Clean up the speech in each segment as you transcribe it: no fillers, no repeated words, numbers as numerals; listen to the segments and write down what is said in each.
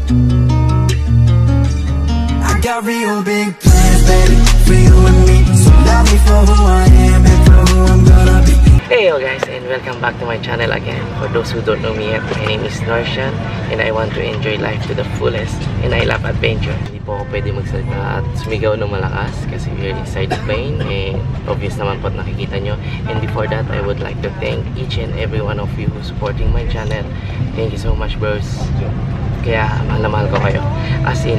I got real big plans, baby, for you and me. So love me for who I am and for who I'm gonna be. Hey guys, and welcome back to my channel again. For those who don't know me yet, my name is Norshan, and I want to enjoy life to the fullest, and I love adventure. Hindi po ako pwede magsalita at sumigaw ng malakas kasi we're inside the plane, and obvious naman po at nakikita nyo. And before that, I would like to thank each and every one of you who's supporting my channel. Thank you so much, bros. Kaya mahal na mahal ko kayo, as in.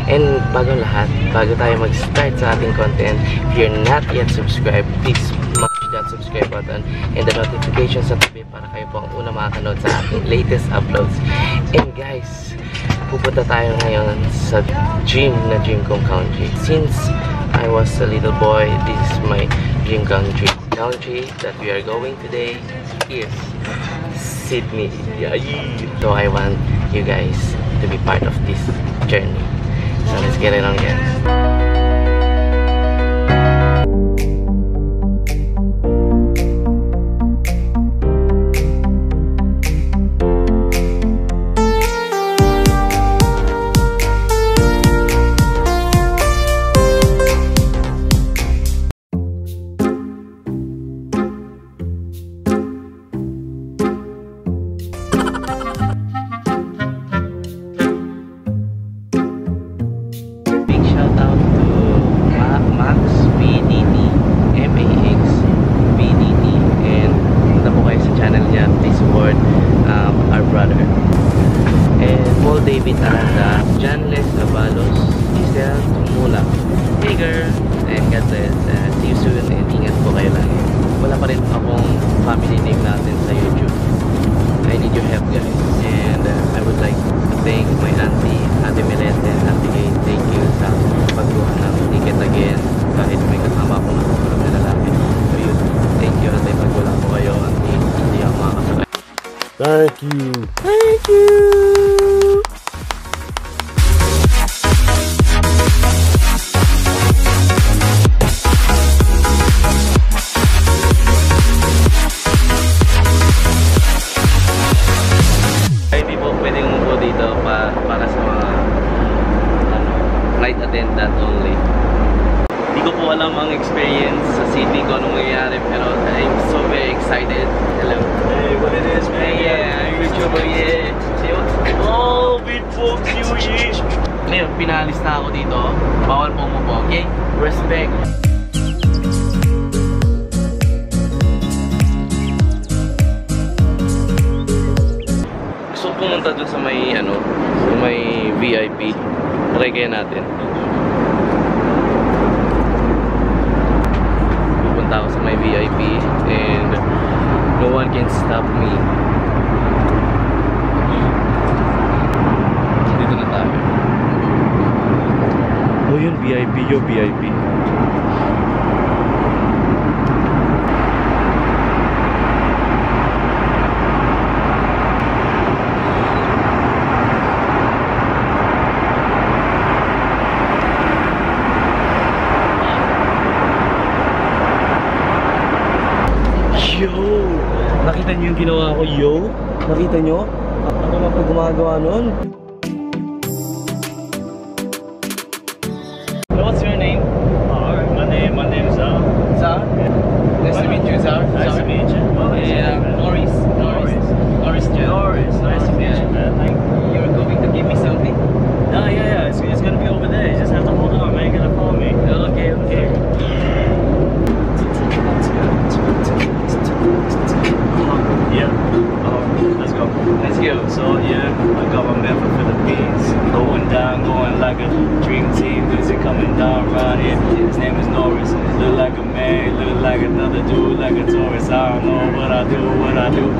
And bago lahat, bago tayo mag-start sa ating content, if you're not yet subscribed, please smash that subscribe button and the notification sa tabi para kayo po ang una makakanood sa ating latest uploads. And guys, pupunta tayo ngayon sa dream kong country. Since I was a little boy, this is my dream country. Country that we are going today is Sydney. Yeah. So I want you guys to be part of this journey. So let's get it on, guys. David Aranda, John Les Avalos, Giselle Tumula. Hey girl, and God bless. See you soon and ingat po kayo lagi. Wala pa rin akong family name natin sa YouTube. I need your help, guys. And I would like to thank my auntie, Ate Melete and Ate Gay. Thank you sa pagkuha ng ticket again. Kahit may kasama akong nakatulog na lalaki. So yun, thank you ate. Pag wala po kayo, auntie, hindi ako makakasakay. Thank you. Thank you. Para sa mga flight attendant only. Hindi ko po alam ang experience sa Sydney ko anong mangyayari, pero I'm so very excited. Hello. Hey, what it is, man? Hey, yeah, YouTuber, yeah. See what? Oh, big folks, you, yeah. Ngayon, pinalis na ako dito. Bawal po umupo, okay? Respect. Pumunta dun sa may sa may VIP. Try kaya natin. Pupunta ako sa may VIP and no one can stop me. Dito na tayo. Oh, yun VIP, yo VIP. Yo! Nakita niyo yung ginawa ko, yo? Nakita niyo? Ako na po gumagawa nun. What's your name? My name is Zar. Zar? Nice to meet you, Zar. Nice to meet you. Yeah, Norris. Jen. Norris, nice to meet you, man. Thank you. You're going to give me something? No, yeah. It's gonna be over there. You just have to hold on, man. You're gonna follow me. Okay. Yeah. Let's go. Let's go. So yeah, I got my man from Philippines, going like a dream team. Is it coming down around here? His name is Norris. Look like a man, look like another dude, like a tourist. I don't know what I do.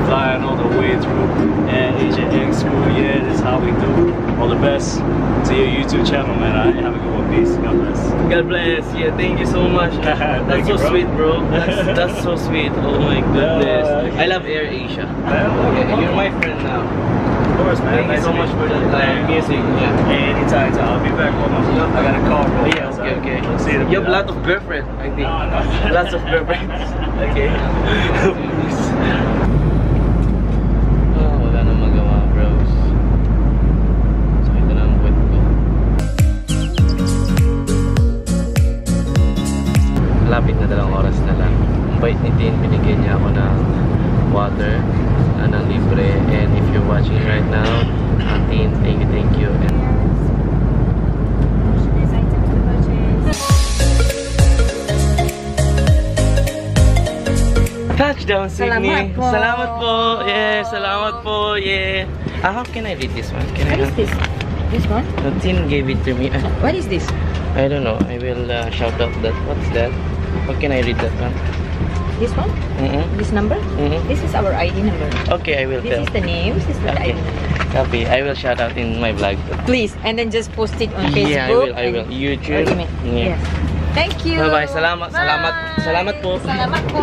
Flying all the way through. And Asian X school, yeah, that's how we do. All the best to your YouTube channel, man. I have a good one. Peace. God bless. God bless. Yeah, thank you so much. That's Thank so you, bro. sweet, bro. That's so sweet. Oh my goodness. I love Air Asia. Yeah, you're my friend now. Of course, man. Thank you so much for the music. Yeah. Hey, anytime. I'll be back on my I got a call. Bro. Yeah, okay. See you. You have a lot of girlfriend, I think. No. Lots of girlfriends. Okay. Wala nang magawa, bros. ng libre. And if you're watching right now, Tin, thank you. And touchdown, Sydney! Salamat po! Yeah, salamat po! Yeah! How can I read this one? What is this? This one? The Tin gave it to me. What is this? I don't know. I will shout out that. What's that? How can I read that one? This one? This number? This is our ID number. Okay, I will This tell. is the name. This is the Okay. ID number. Copy. I will shout out in my vlog. Please, and then just post it on Facebook. Yeah, I will. YouTube. Or email. Yeah. Yes. Thank you. Bye-bye. Salamat. Salamat po. Salamat po.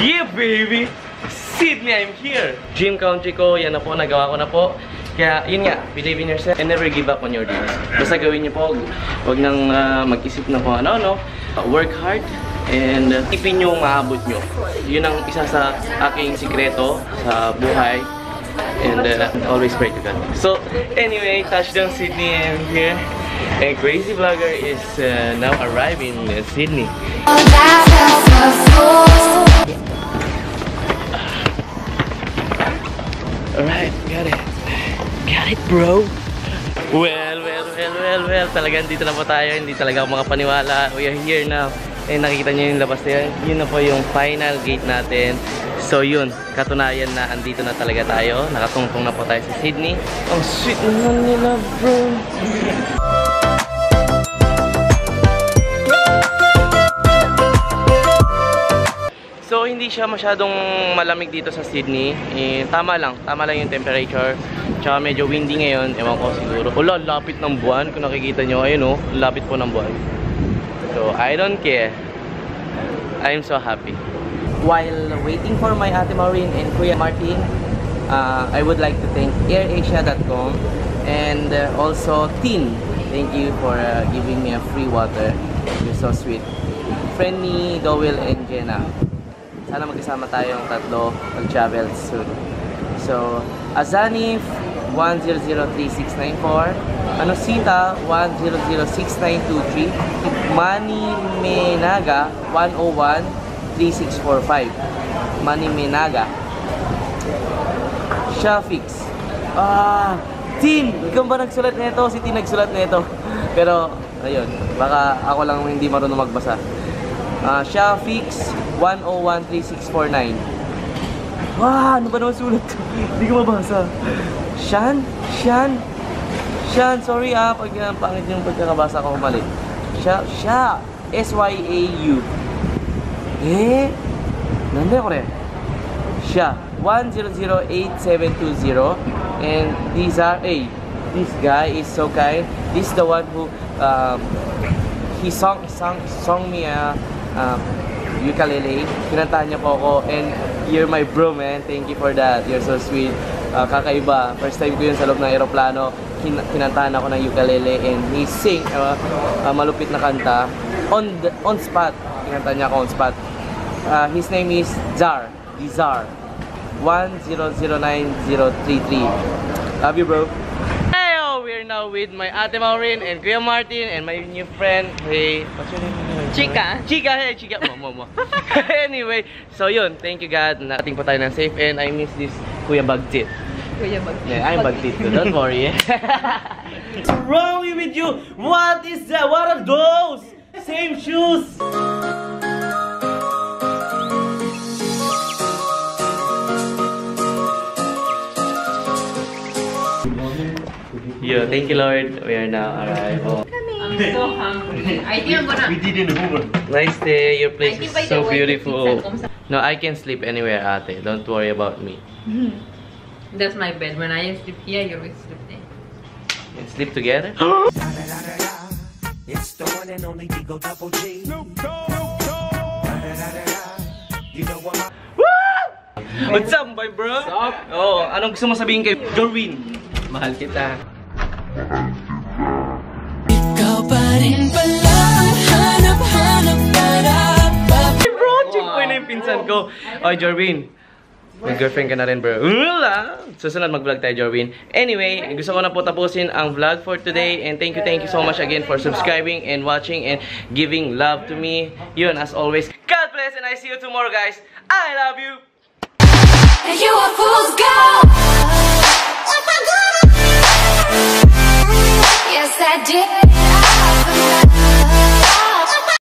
Yeah, baby! Sydney, I'm here! Dream country ko, yan na po, nagawa ko na po. Kaya, yun nga, believe in yourself and never give up on your dreams. Basta gawin niyo po, huwag nang mag-isip na po ano-ano. Work hard and tipin yung maabot nyo. Yun ang isa sa aking sikreto sa buhay. And always pray to God. So, anyway, touchdown Sydney, I'm here. A crazy vlogger is now arriving in Sydney. Alright, got it. Got it, bro. Well. Talagang dito na po tayo. Hindi talaga ako makapaniwala. We are here now. Eh, nakikita nyo yung labas na yan. Yun na po yung final gate natin. So yun, katunayan na andito na talaga tayo. Nakatungtong na po tayo sa Sydney. Ang sweet naman nila, bro. So hindi siya masyadong malamig dito sa Sydney. Tama lang yung temperature. Tsaka medyo windy ngayon, ewan ko siguro. Wala, lapit ng buwan. Kung nakikita nyo, ayun o, lapit po ng buwan. So I don't care. I'm so happy. While waiting for my Ate Maureen and Kuya Martin, I would like to thank AirAsia.com and also Tin. Thank you for giving me a free water. You're so sweet. Friend ni Dowell and Jenna. Sana magkasama tayong tatlo mag-travel soon. So, Azanif 1003694, Anosita 1006923, Manny Menaga 1013645, Manny Menaga, Shafix. Tin! Ikaw ba nagsulat nito? Si Tin nagsulat nito. Pero, ayun, baka ako lang hindi marunong magbasa. Shafix 1013649. Ano ba naman sulat to? Hindi ko mabasa. Shan, sorry pag pangit yung pagkakabasa ko mali. Sya, S-Y-A-U. Nanda ko rin. Sya, 1008720. And these are, this guy is so kind. This is the one who, he sung me ukulele. Kinantahan niya po ako, and you're my bro, man. Thank you for that. You're so sweet. Kakaiba. First time ko yun sa loob ng aeroplano. Kinantahan ako ng ukulele and he sing malupit na kanta on spot. Kinantahan niya ako on spot. His name is Zar. Dizar 1009033. Love you, bro. We're now with my Ate Maureen and Kuya Martin and my new friend. Hey, what's your name? Chika. Hey, Chika. Mo. Anyway, so yun, thank you God. Nating po tayo ng safe and I miss this Kuya Bagtit. Kuya Bagtit. Yeah, I'm Bagtit too. Don't worry. What's wrong with you? What is that? What are those? Same shoes. Yo, thank you Lord. We are now arrived. I'm so hungry. I didn't wanna. We didn't Uber. Nice day. Your place is by the so way, beautiful. pizza comes- No, I can sleep anywhere, Ate. Don't worry about me. That's my bed. When I sleep here, you always sleep there. We can sleep together. It's the one and only Digo Double G. You know what? What's up, my bro? What's up? Oh, anong gusto mo sabihin kay Doreen? Mahal kita. Ikaw pa rin pala, hanap-hanap Hey bro, check po na yung pinsan ko. Oy, Jorvin. May girlfriend ka na rin, bro. Susunod mag-vlog tayo, Jorvin. Anyway, gusto ko na po tapusin ang vlog for today. And thank you so much again for subscribing and watching and giving love to me. Yun, as always, God bless and I see you tomorrow, guys. I love you. and you a fool's gold.